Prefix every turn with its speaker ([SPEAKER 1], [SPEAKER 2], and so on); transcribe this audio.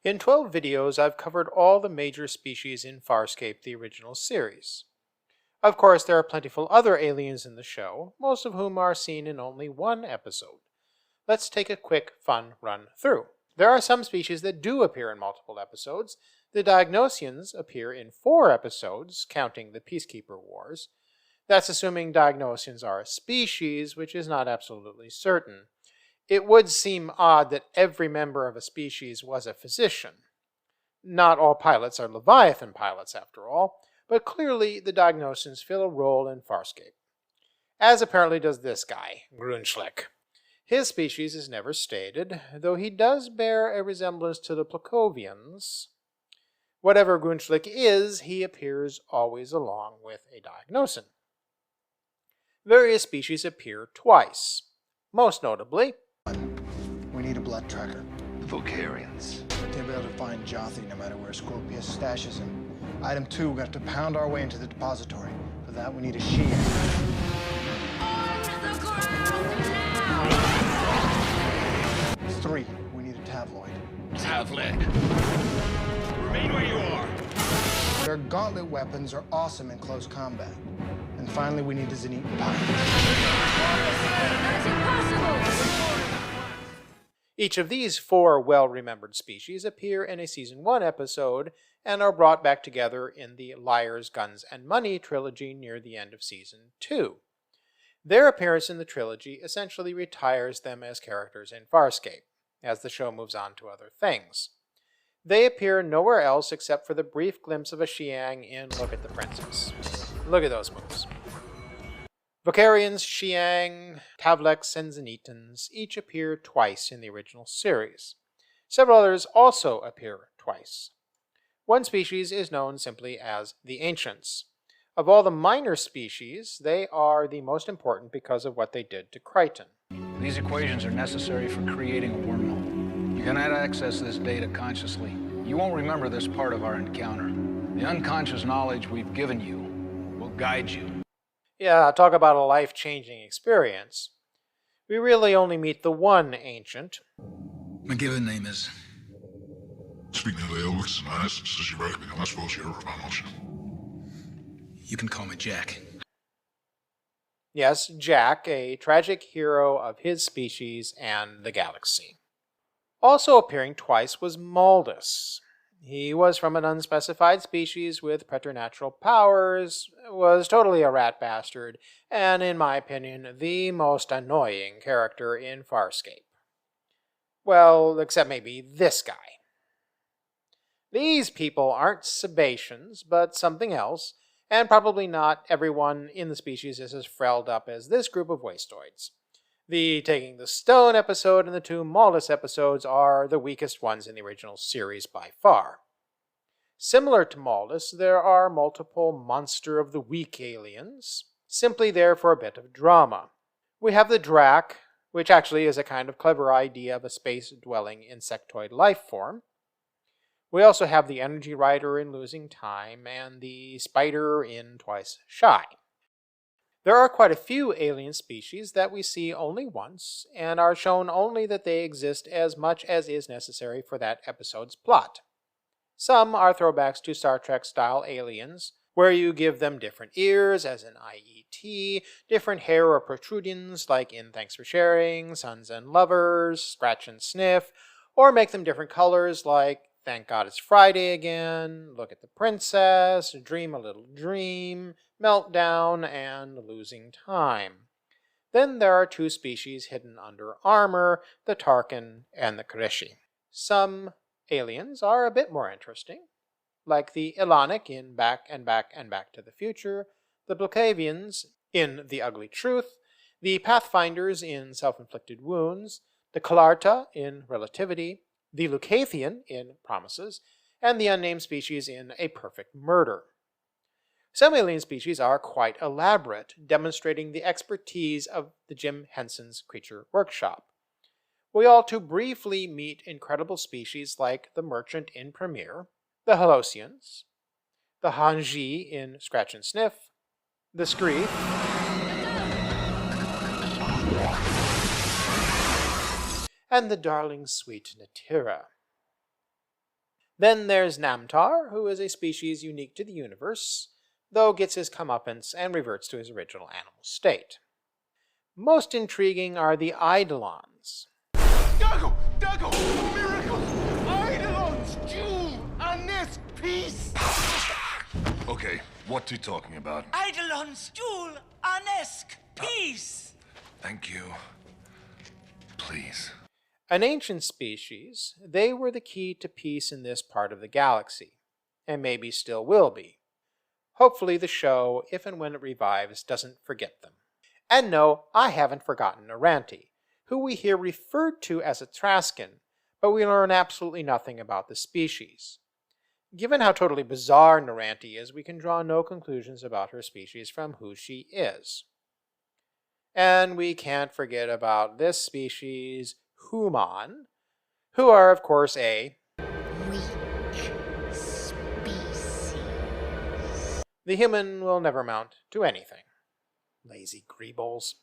[SPEAKER 1] In 12 videos, I've covered all the major species in Farscape, the original series. Of course, there are plentiful other aliens in the show, most of whom are seen in only one episode. Let's take a quick, fun run through. There are some species that do appear in multiple episodes. The Diagnosions appear in 4 episodes, counting the Peacekeeper Wars. That's assuming Diagnosions are a species, which is not absolutely certain. It would seem odd that every member of a species was a physician. Not all pilots are Leviathan pilots, after all, but clearly the Diagnosions fill a role in Farscape. As apparently does this guy, Grunschlick. His species is never stated, though he does bear a resemblance to the Plakovians. Whatever Grunschlick is, he appears always along with a Diagnosin. Various species appear twice. Most notably,
[SPEAKER 2] we need a blood tracker.
[SPEAKER 3] The Vocarians.
[SPEAKER 2] To be able to find Jothi no matter where Scorpius stashes him. Item 2, we have to pound our way into the depository. For that, we need a shield.
[SPEAKER 4] Onto the ground now!
[SPEAKER 2] 3, we need a tabloid.
[SPEAKER 3] Tablet. Remain where you are.
[SPEAKER 2] Their gauntlet weapons are awesome in close combat. And finally, we need a Zenith pilot.
[SPEAKER 4] That is impossible!
[SPEAKER 1] Each of these 4 well-remembered species appear in a Season 1 episode and are brought back together in the Liars, Guns, and Money trilogy near the end of Season 2. Their appearance in the trilogy essentially retires them as characters in Farscape, as the show moves on to other things. They appear nowhere else except for the brief glimpse of a Xiang in Look at the Princess. Look at those moves. Vocarians, Xiang, Tavlex, and Zenitans each appear twice in the original series. Several others also appear twice. One species is known simply as the Ancients. Of all the minor species, they are the most important because of what they did to Crichton.
[SPEAKER 5] These equations are necessary for creating a wormhole. You cannot access this data consciously. You won't remember this part of our encounter. The unconscious knowledge we've given you will guide you.
[SPEAKER 1] Yeah, talk about a life-changing experience. We really only meet the one Ancient.
[SPEAKER 6] My given name is...
[SPEAKER 7] Speaking of the Elks, nice, says you recommend. I'm not supposed to hear about motion.
[SPEAKER 6] You can call me Jack.
[SPEAKER 1] Yes, Jack, a tragic hero of his species and the galaxy. Also appearing twice was Maldus. He was from an unspecified species with preternatural powers, was totally a rat bastard, and in my opinion, the most annoying character in Farscape. Well, except maybe this guy. These people aren't Sebaceans, but something else, and probably not everyone in the species is as frelled up as this group of wastoids. The Taking the Stone episode and the 2 Maldus episodes are the weakest ones in the original series by far. Similar to Maldus, there are multiple Monster of the Week aliens, simply there for a bit of drama. We have the Drac, which actually is a kind of clever idea of a space-dwelling insectoid life form. We also have the Energy Rider in Losing Time and the Spider in Twice Shy. There are quite a few alien species that we see only once, and are shown only that they exist as much as is necessary for that episode's plot. Some are throwbacks to Star Trek-style aliens, where you give them different ears, as in IET, different hair or protrusions, like in Thanks for Sharing, Sons and Lovers, Scratch and Sniff, or make them different colors, like Thank God It's Friday Again, Look at the Princess, Dream a Little Dream, Meltdown, and Losing Time. Then there are 2 species hidden under armor, the Tarkin and the Koreshi. Some aliens are a bit more interesting, like the Ilonic in Back and Back and Back to the Future, the Plakovians in The Ugly Truth, the Pathfinders in Self-Inflicted Wounds, the Kalarta in Relativity, the Lucathian in Promises, and the unnamed species in A Perfect Murder. Some alien species are quite elaborate, demonstrating the expertise of the Jim Henson's Creature Workshop. We all too briefly meet incredible species like the Merchant in Premiere, the Halosians, the Hanji in Scratch and Sniff, the Screef, and the darling sweet Natira. Then there's Namtar, who is a species unique to the universe, though gets his comeuppance and reverts to his original animal state. Most intriguing are the Eidolons.
[SPEAKER 3] Dago! Dago! Miracle! Eidolons! Jewel! Anis! Peace! Okay, what you talking about?
[SPEAKER 8] Eidolons, Jewel, Anesk, peace!
[SPEAKER 3] Thank you. Please.
[SPEAKER 1] An ancient species, they were the key to peace in this part of the galaxy, and maybe still will be. Hopefully the show, if and when it revives, doesn't forget them. And no, I haven't forgotten Naranti, who we hear referred to as a Trascan, but we learn absolutely nothing about the species. Given how totally bizarre Naranti is, we can draw no conclusions about her species from who she is. And we can't forget about this species, Humon, who are, of course, a
[SPEAKER 4] Weak species.
[SPEAKER 1] The human will never mount to anything. Lazy greebles.